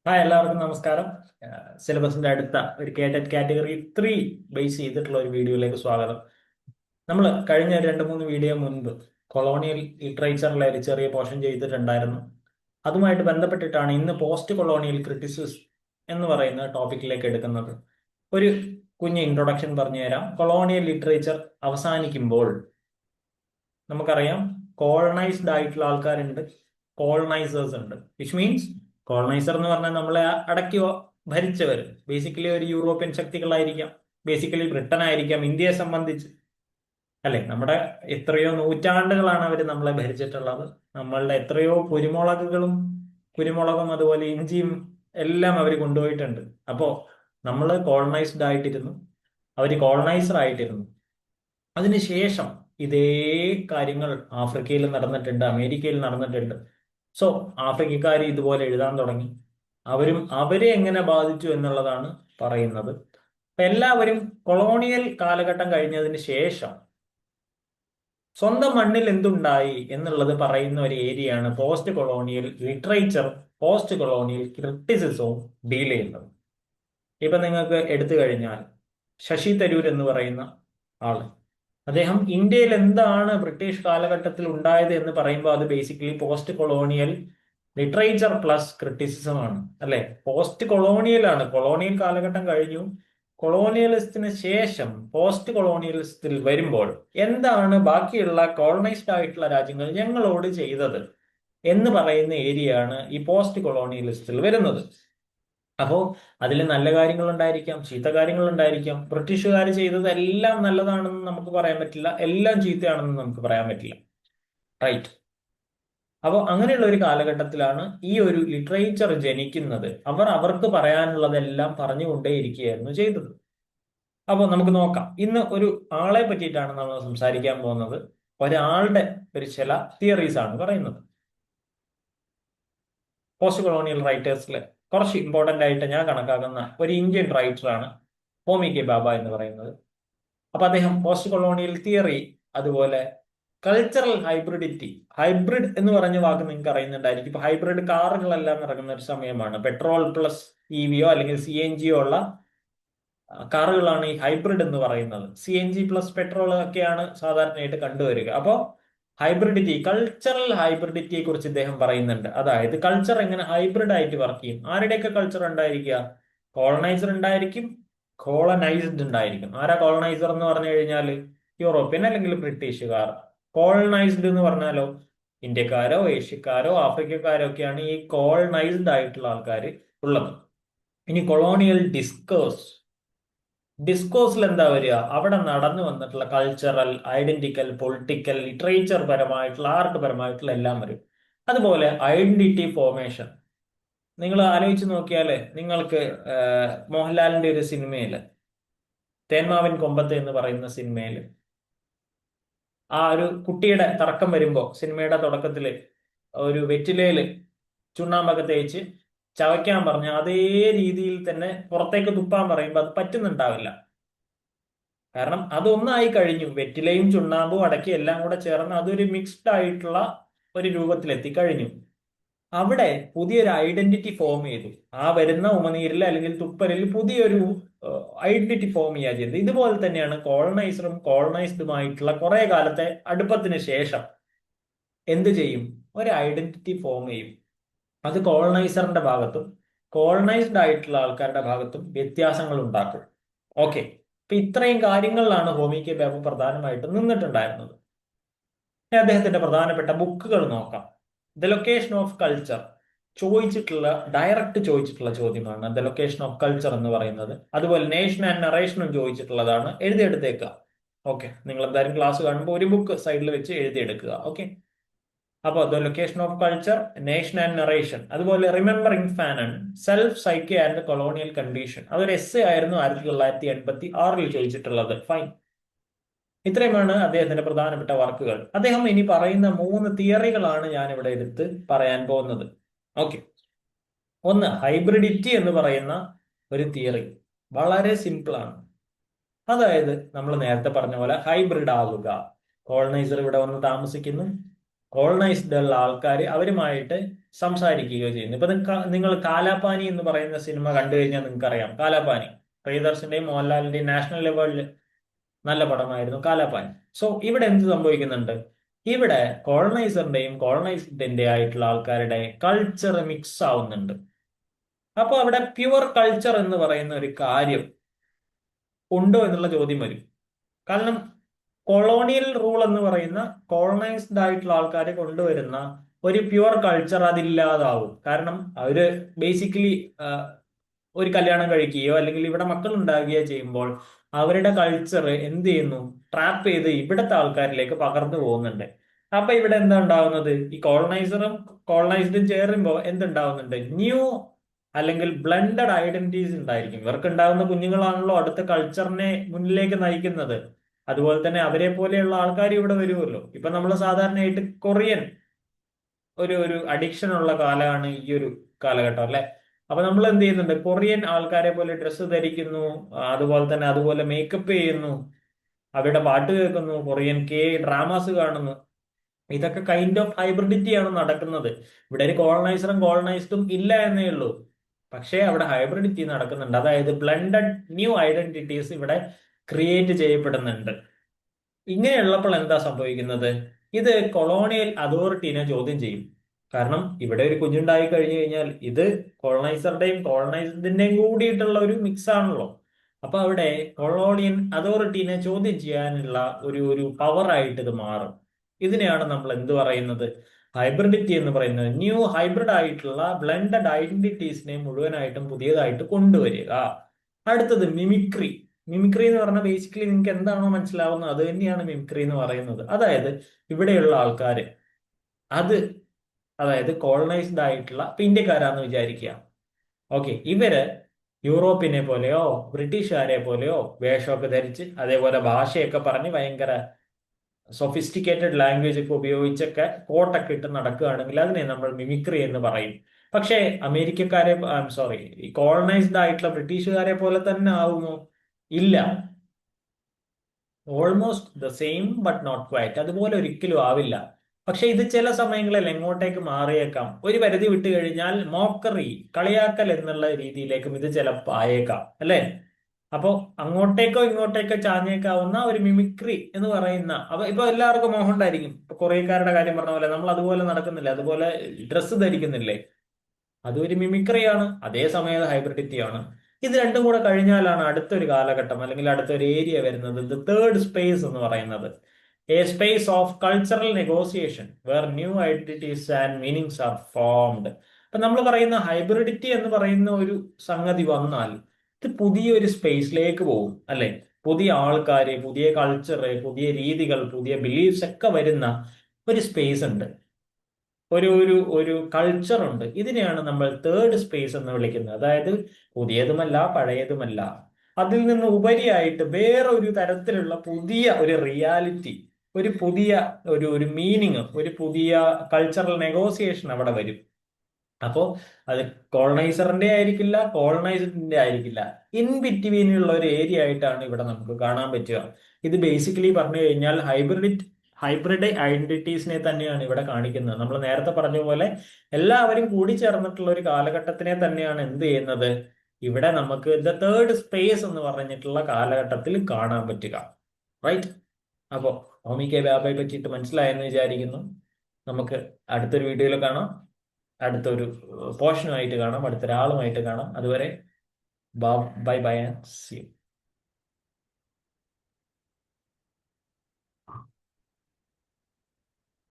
Hi, എല്ലാവർക്കും നമസ്കാരം. സിലബസിന്റെ അടുത്ത ഒരു കേട്ടറ്റ് കാറ്റഗറി 3 ബേസ് ചെയ്തിട്ടുള്ള ഒരു വീഡിയോയിലേക്ക് സ്വാഗതം. നമ്മൾ കഴിഞ്ഞ രണ്ട് മൂന്ന് വീഡിയോ മുൻപ് കൊളോണിയൽ ലിറ്ററേച്ചറിലെ ഒരു ചെറിയ പോർഷൻ ചെയ്തിട്ടുണ്ടായിരുന്നു. അതുമായിട്ട് ബന്ധപ്പെട്ടിട്ടാണ് ഇന്ന് പോസ്റ്റ് കൊളോണിയൽ ക്രിറ്റിസിസം എന്ന് പറയുന്ന ടോപ്പിക്കിലേക്ക് എടുക്കുന്നത്. ഒരു കുഞ്ഞ് ഇൻട്രൊഡക്ഷൻ പറഞ്ഞു തരാം. കൊളോണിയൽ ലിറ്ററേച്ചർ അവസാനിക്കുമ്പോൾ നമുക്കറിയാം കോളനൈസ്ഡ് ആയിട്ടുള്ള ആൾക്കാരുണ്ട്, കോളനൈസേഴ്സ് ഉണ്ട്. വിച്ച് മീൻസ് കോളനൈസർ എന്ന് പറഞ്ഞാൽ നമ്മളെ അടക്കി ഭരിച്ചവർ ബേസിക്കലി ഒരു യൂറോപ്യൻ ശക്തികളായിരിക്കാം, ബേസിക്കലി ബ്രിട്ടൻ ആയിരിക്കാം ഇന്ത്യയെ സംബന്ധിച്ച്. അല്ലെ, നമ്മുടെ എത്രയോ നൂറ്റാണ്ടുകളാണ് അവർ നമ്മളെ ഭരിച്ചിട്ടുള്ളത്. നമ്മളുടെ എത്രയോ കുരുമുളകും അതുപോലെ ഇഞ്ചിയും എല്ലാം അവർ കൊണ്ടുപോയിട്ടുണ്ട്. അപ്പോ നമ്മൾ കോളനൈസ്ഡ് ആയിട്ടിരുന്നു, അവർ കോളനൈസർ ആയിട്ടിരുന്നു. അതിനുശേഷം ഇതേ കാര്യങ്ങൾ ആഫ്രിക്കയിൽ നടന്നിട്ടുണ്ട്, അമേരിക്കയിൽ നടന്നിട്ടുണ്ട്. സോ ആഫ്രിക്കക്കാർ ഇതുപോലെ എഴുതാൻ തുടങ്ങി. അവരെ എങ്ങനെ ബാധിച്ചു എന്നുള്ളതാണ് പറയുന്നത്. അപ്പൊ എല്ലാവരും കൊളോണിയൽ കാലഘട്ടം കഴിഞ്ഞതിന് ശേഷം സ്വന്തം മണ്ണിൽ എന്തുണ്ടായി എന്നുള്ളത് പറയുന്ന ഒരു ഏരിയയാണ് post colonial literature, post colonial ക്രിറ്റിസിസവും ഡീൽ ചെയ്യുന്നത്. ഇപ്പൊ നിങ്ങൾക്ക് എടുത്തു കഴിഞ്ഞാൽ ശശി തരൂർ എന്ന് പറയുന്ന ആള്, അദ്ദേഹം ഇന്ത്യയിൽ എന്താണ് ബ്രിട്ടീഷ് കാലഘട്ടത്തിൽ ഉണ്ടായത് എന്ന് പറയുമ്പോൾ അത് basically post colonial literature plus criticism ആണ്. അല്ലെ, പോസ്റ്റ് കൊളോണിയൽ ആണ്. കൊളോണിയൽ കാലഘട്ടം കഴിഞ്ഞു, കൊളോണിയലിസത്തിന് ശേഷം പോസ്റ്റ് കൊളോണിയലിസത്തിൽ വരുമ്പോൾ എന്താണ് ബാക്കിയുള്ള കോളനൈസ്ഡ് ആയിട്ടുള്ള രാജ്യങ്ങൾ ഞങ്ങളോട് ചെയ്തത് എന്ന് പറയുന്ന ഏരിയയാണ് ഈ പോസ്റ്റ് കൊളോണിയലിസത്തിൽ വരുന്നത്. അപ്പോൾ അതിൽ നല്ല കാര്യങ്ങൾ ഉണ്ടായിരിക്കാം, ചീത്ത കാര്യങ്ങൾ ഉണ്ടായിരിക്കാം. ബ്രിട്ടീഷുകാർ ചെയ്തത് എല്ലാം നല്ലതാണെന്ന് നമുക്ക് പറയാൻ പറ്റില്ല, എല്ലാം ചീത്തയാണെന്ന് നമുക്ക് പറയാൻ പറ്റില്ല. റൈറ്റ്. അപ്പോൾ അങ്ങനെയുള്ള ഒരു കാലഘട്ടത്തിലാണ് ഈ ഒരു ലിറ്ററേച്ചർ ജനിക്കുന്നത്. അവർക്ക് പറയാനുള്ളതെല്ലാം പറഞ്ഞുകൊണ്ടേയിരിക്കുകയായിരുന്നു ചെയ്തത്. അപ്പോൾ നമുക്ക് നോക്കാം. ഇന്ന് ഒരു ആളെ പറ്റിയിട്ടാണ് നമ്മൾ സംസാരിക്കാൻ പോകുന്നത്. ഒരാളുടെ ഒരു ചില തിയറീസ് ആണ് പറയുന്നത്. പോസ്റ്റ് കൊളോണിയൽ റൈറ്റേഴ്സിൽ കുറച്ച് ഇമ്പോർട്ടന്റ് ആയിട്ട് ഞാൻ കണക്കാക്കുന്ന ഒരു ഇന്ത്യൻ റൈറ്ററാണ് ഹോമി കെ ഭാഭ എന്ന് പറയുന്നത്. അപ്പൊ അദ്ദേഹം പോസ്റ്റ് കൊളോണിയൽ തിയറി, അതുപോലെ കൾച്ചറൽ ഹൈബ്രിഡിറ്റി, ഹൈബ്രിഡ് എന്ന് പറഞ്ഞ വാക്ക് നിങ്ങൾക്ക് അറിയുന്നുണ്ടായിരിക്കും. ഇപ്പൊ ഹൈബ്രിഡ് കാറുകളെല്ലാം ഇറങ്ങുന്ന ഒരു സമയമാണ്. പെട്രോൾ പ്ലസ് ഇവിയോ അല്ലെങ്കിൽ CNG ഉള്ള കാറുകളാണ് ഈ ഹൈബ്രിഡ് എന്ന് പറയുന്നത്. CNG പ്ലസ് പെട്രോൾ ഒക്കെയാണ് സാധാരണയായിട്ട് കണ്ടുവരിക. അപ്പോൾ ഹൈബ്രിഡിറ്റി, കൾച്ചറൽ ഹൈബ്രിഡിറ്റിയെ കുറിച്ച് ഇദ്ദേഹം പറയുന്നുണ്ട്. അതായത് കൾച്ചർ എങ്ങനെ ഹൈബ്രിഡ് ആയിട്ട് വർക്ക് ചെയ്യും. ആരുടെയൊക്കെ കൾച്ചർ ഉണ്ടായിരിക്കുക? കോളനൈസർ ഉണ്ടായിരിക്കും, കോളനൈസ്ഡ് ഉണ്ടായിരിക്കും. ആരാ കോളനൈസർ എന്ന് പറഞ്ഞു കഴിഞ്ഞാൽ യൂറോപ്യൻ അല്ലെങ്കിൽ ബ്രിട്ടീഷുകാർ. കോളനൈസ്ഡ് എന്ന് പറഞ്ഞാലോ ഇന്ത്യക്കാരോ ഏഷ്യക്കാരോ ആഫ്രിക്കക്കാരോ ഒക്കെയാണ് ഈ കോളനൈസ്ഡ് ആയിട്ടുള്ള ആൾക്കാർ ഉള്ളത്. ഇനി കൊളോണിയൽ ഡിസ്കോഴ്സിൽ എന്താ വരിക? അവിടെ നടന്നു വന്നിട്ടുള്ള കൾച്ചറൽ, ഐഡന്റിക്കൽ, പൊളിറ്റിക്കൽ, ലിറ്ററേച്ചർ പരമായിട്ടുള്ള, ആർട്ട് പരമായിട്ടുള്ള എല്ലാം വരും. അതുപോലെ ഐഡന്റിറ്റി ഫോർമേഷൻ. നിങ്ങൾ ആലോചിച്ച് നോക്കിയാല് നിങ്ങൾക്ക് മോഹൻലാലിന്റെ ഒരു സിനിമയില്, തേന്മാവിൻ കൊമ്പത്ത് എന്ന് പറയുന്ന സിനിമയില് ആ ഒരു കുട്ടിയുടെ തർക്കം വരുമ്പോ സിനിമയുടെ തുടക്കത്തില് ഒരു വെറ്റിലയില് ചുണ്ണാമ്പൊക്കെ തേച്ച് ചവയ്ക്കാൻ പറഞ്ഞ അതേ രീതിയിൽ തന്നെ പുറത്തേക്ക് തുപ്പാൻ പറയുമ്പോൾ അത് പറ്റുന്നുണ്ടാവില്ല. കാരണം അതൊന്നായി കഴിഞ്ഞു. വെറ്റിലയും ചുണ്ണാമ്പും അടക്കി എല്ലാം കൂടെ ചേർന്ന് അതൊരു മിക്സ്ഡ് ആയിട്ടുള്ള ഒരു രൂപത്തിലെത്തി കഴിഞ്ഞു. അവിടെ പുതിയൊരു ഐഡന്റിറ്റി ഫോം ചെയ്തു. ആ വരുന്ന ഉമനീരിൽ അല്ലെങ്കിൽ തുപ്പലിൽ പുതിയൊരു ഐഡന്റിറ്റി ഫോം ചെയ്യുക ചെയ്തത്. ഇതുപോലെ തന്നെയാണ് കോളനൈസറും കോളനൈസ്ഡുമായിട്ടുള്ള കുറെ കാലത്തെ അടുപ്പത്തിന് ശേഷം എന്ത് ചെയ്യും? ഒരു ഐഡന്റിറ്റി ഫോം ചെയ്യും. അത് കോളനൈസറിന്റെ ഭാഗത്തും കോളനൈസ്ഡ് ആയിട്ടുള്ള ആൾക്കാരുടെ ഭാഗത്തും വ്യത്യാസങ്ങൾ ഉണ്ടാക്കും. ഓക്കെ, അപ്പൊ ഇത്രയും കാര്യങ്ങളിലാണ് ഹോമി കെ ഭാഭ പ്രധാനമായിട്ടും നിന്നിട്ടുണ്ടായിരുന്നത്. അദ്ദേഹത്തിന്റെ പ്രധാനപ്പെട്ട ബുക്കുകൾ നോക്കാം. The location of culture direct ചോദിച്ചിട്ടുള്ള ചോദ്യമാണ് ദ ലൊക്കേഷൻ ഓഫ് കൾച്ചർ എന്ന് പറയുന്നത്. അതുപോലെ നേഷൻ ആൻഡ് നറേഷനും ചോദിച്ചിട്ടുള്ളതാണ്. എഴുതിയെടുത്തേക്കുക. ഓക്കെ, നിങ്ങൾ എന്തായാലും ക്ലാസ് കാണുമ്പോൾ ഒരു ബുക്ക് സൈഡിൽ വെച്ച് എഴുതിയെടുക്കുക. ഓക്കെ, അപ്പോൾ the location of culture, nation and narration, അതുപോലെ remembering Fanon, self psyche and colonial condition, അതൊരു എസ്സേ ആയിരുന്നു 1986 ചോദിച്ചിട്ടുള്ളത്. ഫൈൻ. ഇത്രയുമാണ് അദ്ദേഹത്തിന്റെ പ്രധാനപ്പെട്ട വർക്കുകൾ. അദ്ദേഹം ഇനി പറയുന്ന 3 തിയറികളാണ് ഞാൻ ഇവിടെ എടുത്ത് പറയാൻ പോകുന്നത്. ഓക്കെ, ഒന്ന് ഹൈബ്രിഡിറ്റി എന്ന് പറയുന്ന ഒരു തിയറി. വളരെ സിമ്പിൾ ആണ്. അതായത് നമ്മൾ നേരത്തെ പറഞ്ഞ പോലെ ഹൈബ്രിഡ് ആവുക. കോളനൈസർ ഇവിടെ വന്ന് താമസിക്കുന്നു, കോളനൈസ്ഡ് ഉള്ള ആൾക്കാർ അവരുമായിട്ട് സംസാരിക്കുകയോ ചെയ്യുന്നു. ഇപ്പൊ നിങ്ങൾ കാലാപാനി എന്ന് പറയുന്ന സിനിമ കണ്ടു കഴിഞ്ഞാൽ നിങ്ങൾക്ക് അറിയാം. കാലാപാനി പ്രിയദർശന്റെയും മോഹൻലാലിന്റെയും നാഷണൽ ലെവലിൽ നല്ല പടമായിരുന്നു കാലാപാനി. സോ ഇവിടെ എന്ത് സംഭവിക്കുന്നുണ്ട്? ഇവിടെ കോളനൈസറിന്റെയും കോളനൈസ്ഡിന്റെ ആയിട്ടുള്ള ആൾക്കാരുടെ കൾച്ചർ മിക്സ് ആവുന്നുണ്ട്. അപ്പൊ അവിടെ പ്യുവർ കൾച്ചർ എന്ന് പറയുന്ന ഒരു കാര്യം ഉണ്ടോ എന്നുള്ള ചോദ്യം വരും. കാരണം കൊളോണിയൽ റൂൾ എന്ന് പറയുന്ന കോളനൈസ്ഡ് ആയിട്ടുള്ള ആൾക്കാരെ കൊണ്ടുവരുന്ന ഒരു പ്യുവർ കൾച്ചർ അതില്ലാതാവും. കാരണം അവര് ബേസിക്കലി ഒരു കല്യാണം കഴിക്കുകയോ അല്ലെങ്കിൽ ഇവിടെ മക്കൾ ഉണ്ടാകുകയോ ചെയ്യുമ്പോൾ അവരുടെ കൾച്ചർ എന്ത് ചെയ്യുന്നു? ട്രാപ്പ് ചെയ്ത് ഇവിടുത്തെ ആൾക്കാരിലേക്ക് പകർന്നു പോകുന്നുണ്ട്. അപ്പൊ ഇവിടെ എന്താ ഉണ്ടാവുന്നത്? ഈ കോളനൈസറും കോളനൈസ്ഡും ചേരുമ്പോൾ എന്തുണ്ടാവുന്നുണ്ട്? ന്യൂ അല്ലെങ്കിൽ ബ്ലെൻഡഡ് ഐഡന്റിറ്റീസ് ഉണ്ടായിരിക്കും. ഇവർക്ക് ഉണ്ടാകുന്ന കുഞ്ഞുങ്ങളാണല്ലോ അടുത്ത കൾച്ചറിനെ മുന്നിലേക്ക് നയിക്കുന്നത്. അതുപോലെ തന്നെ അവരെ പോലെയുള്ള ആൾക്കാർ ഇവിടെ വരുമല്ലോ. ഇപ്പൊ നമ്മൾ സാധാരണയായിട്ട് കൊറിയൻ ഒരു ഒരു അഡിക്ഷൻ ഉള്ള കാലമാണ് ഈ ഒരു കാലഘട്ടം, അല്ലെ? അപ്പൊ നമ്മൾ എന്ത് ചെയ്യുന്നുണ്ട്? കൊറിയൻ ആൾക്കാരെ പോലെ ഡ്രസ്സ് ധരിക്കുന്നു, അതുപോലെ തന്നെ അതുപോലെ മേക്കപ്പ് ചെയ്യുന്നു, അവരുടെ പാട്ട് കേൾക്കുന്നു, കൊറിയൻ ഡ്രാമാസ് കാണുന്നു. ഇതൊക്കെ കൈൻഡ് ഓഫ് ഹൈബ്രിഡിറ്റി ആണ് നടക്കുന്നത്. ഇവിടെ ഒരു കോളനൈസറും കോളനൈസ്ഡും ഇല്ല എന്നേ ഉള്ളൂ. പക്ഷേ അവിടെ ഹൈബ്രിഡിറ്റി നടക്കുന്നുണ്ട്. അതായത് ബ്ലെൻഡഡ് ന്യൂ ഐഡന്റിറ്റീസ് ഇവിടെ ക്രിയേറ്റ് ചെയ്യപ്പെടുന്നുണ്ട്. ഇങ്ങനെയുള്ളപ്പോൾ എന്താ സംഭവിക്കുന്നത്? ഇത് കൊളോണിയൽ അതോറിറ്റീനെ ചോദ്യം ചെയ്യും. കാരണം ഇവിടെ ഒരു കുഞ്ഞുണ്ടായി കഴിഞ്ഞു കഴിഞ്ഞാൽ ഇത് കോളനൈസറുടെയും കോളനൈസ്ഡിന്റെയും കൂടിയിട്ടുള്ള ഒരു മിക്സ് ആണല്ലോ. അപ്പൊ അവിടെ കൊളോണിയൻ അതോറിറ്റീനെ ചോദ്യം ചെയ്യാനുള്ള ഒരു ഒരു പവർ ആയിട്ട് ഇത് മാറും. ഇതിനെയാണ് നമ്മൾ എന്ത് പറയുന്നത്? ഹൈബ്രിഡിറ്റി എന്ന് പറയുന്നത്. ന്യൂ ഹൈബ്രിഡ് ആയിട്ടുള്ള ബ്ലെൻഡഡ് ഐഡന്റിറ്റീസിനെ മുഴുവനായിട്ടും പുതിയതായിട്ട് കൊണ്ടുവരിക. അടുത്തത് മിമിക്രി. മിമിക്രി എന്ന് പറഞ്ഞാൽ ബേസിക്കലി നിങ്ങൾക്ക് എന്താണോ മനസ്സിലാവുന്നത് അത് തന്നെയാണ് മിമിക്രി എന്ന് പറയുന്നത്. അതായത് ഇവിടെയുള്ള ആൾക്കാര് അത് അതായത് കോളനൈസ്ഡ് ആയിട്ടുള്ള ഇപ്പൊ ഇന്ത്യക്കാരാന്ന് വിചാരിക്കുക. ഓക്കെ, ഇവര് യൂറോപ്പിനെ പോലെയോ ബ്രിട്ടീഷുകാരെ പോലെയോ വേഷമൊക്കെ ധരിച്ച് അതേപോലെ ഭാഷയൊക്കെ പറഞ്ഞ് ഭയങ്കര സൊഫിസ്റ്റിക്കേറ്റഡ് ലാംഗ്വേജ് ഒക്കെ ഉപയോഗിച്ചൊക്കെ കോട്ടൊക്കെ ഇട്ട് നടക്കുകയാണെങ്കിൽ അതിനെ നമ്മൾ മിമിക്രി എന്ന് പറയും. പക്ഷേ അമേരിക്കക്കാരെ സോറി ഈ കോളനൈസ്ഡ് ആയിട്ടുള്ള ബ്രിട്ടീഷുകാരെ പോലെ തന്നെ ആവുമോ? ഇല്ല. Almost the same but not quite. അതുപോലെ ഒരിക്കലും ആവില്ല. പക്ഷെ ഇത് ചില സമയങ്ങളിൽ എങ്ങോട്ടേക്ക് മാറിയേക്കാം. ഒരു പരിധി വിട്ട് കഴിഞ്ഞാൽ മോക്കറി, കളിയാക്കൽ എന്നുള്ള രീതിയിലേക്കും ഇത് ചിലപ്പോൾ ആയേക്കാം, അല്ലെ? അപ്പോ അങ്ങോട്ടേക്കോ ഇങ്ങോട്ടേക്കോ ചാഞ്ഞേക്കാവുന്ന ഒരു മിമിക്രി എന്ന് പറയുന്ന അപ്പൊ ഇപ്പൊ എല്ലാവർക്കും മോഹം ഉണ്ടായിരിക്കും. ഇപ്പൊ കൊറിയക്കാരുടെ കാര്യം പറഞ്ഞ പോലെ നമ്മൾ അതുപോലെ നടക്കുന്നില്ല, അതുപോലെ ഡ്രസ്സ് ധരിക്കുന്നില്ലേ? അതൊരു മിമിക്രിയാണ്, അതേ സമയം ഹൈബ്രിഡിറ്റി ആണ്. ഇത് രണ്ടും കൂടെ കഴിഞ്ഞാലാണ് അടുത്തൊരു കാലഘട്ടം അല്ലെങ്കിൽ അടുത്തൊരു ഏരിയ വരുന്നത്, ദ തേർഡ് സ്പേസ് എന്ന് പറയുന്നത്. A space of cultural negotiation where new identities and meanings are formed. അപ്പൊ നമ്മൾ പറയുന്ന ഹൈബ്രിഡിറ്റി എന്ന് പറയുന്ന ഒരു സംഗതി വന്നാൽ ഇത് പുതിയൊരു സ്പേസിലേക്ക് പോകും, അല്ലെ? പുതിയ ആൾക്കാര്, പുതിയ കൾച്ചറ്, പുതിയ രീതികൾ, പുതിയ ബിലീഫ്സ് ഒക്കെ വരുന്ന ഒരു സ്പേസ് ഉണ്ട്, ഒരു ഒരു ഒരു കൾച്ചർ ഉണ്ട്. ഇതിനെയാണ് നമ്മൾ തേർഡ് സ്പേസ് എന്ന് വിളിക്കുന്നത്. അതായത് പുതിയതുമല്ല പഴയതുമല്ല, അതിൽ നിന്ന് ഉപരിയായിട്ട് വേറെ ഒരു തരത്തിലുള്ള പുതിയ ഒരു റിയാലിറ്റി, ഒരു പുതിയ ഒരു ഒരു മീനിങ്, ഒരു പുതിയ കൾച്ചറൽ നെഗോസിയേഷൻ അവിടെ വരും. അപ്പോ അത് കോളനൈസറിന്റെ ആയിരിക്കില്ല, കോളനൈസ്ഡിന്റെ ആയിരിക്കില്ല, ഇൻ ബിറ്റ്വീനുള്ള ഒരു ഏരിയ ആയിട്ടാണ് ഇവിടെ നമുക്ക് കാണാൻ പറ്റുക. ഇത് ബേസിക്കലി പറഞ്ഞു കഴിഞ്ഞാൽ ഹൈബ്രിഡ് ഐഡന്റിറ്റീസിനെ തന്നെയാണ് ഇവിടെ കാണിക്കുന്നത്. നമ്മൾ നേരത്തെ പറഞ്ഞ പോലെ എല്ലാവരും കൂടി ചേർന്നിട്ടുള്ള ഒരു കാലഘട്ടത്തിനെ തന്നെയാണ് എന്ത് ചെയ്യുന്നത്? ഇവിടെ നമുക്ക് ദ തേർഡ് സ്പേസ് എന്ന് പറഞ്ഞിട്ടുള്ള കാലഘട്ടത്തിൽ കാണാൻ പറ്റുക. റൈറ്റ്? അപ്പോ ഹോമിക്കെ വ്യാപയെ പറ്റിയിട്ട് മനസ്സിലായെന്ന് വിചാരിക്കുന്നു. നമുക്ക് അടുത്തൊരു വീഡിയോയിൽ കാണാം, അടുത്തൊരു പോർഷനുമായിട്ട് കാണാം, അടുത്തൊരാളുമായിട്ട് കാണാം. അതുവരെ bye bye and see U.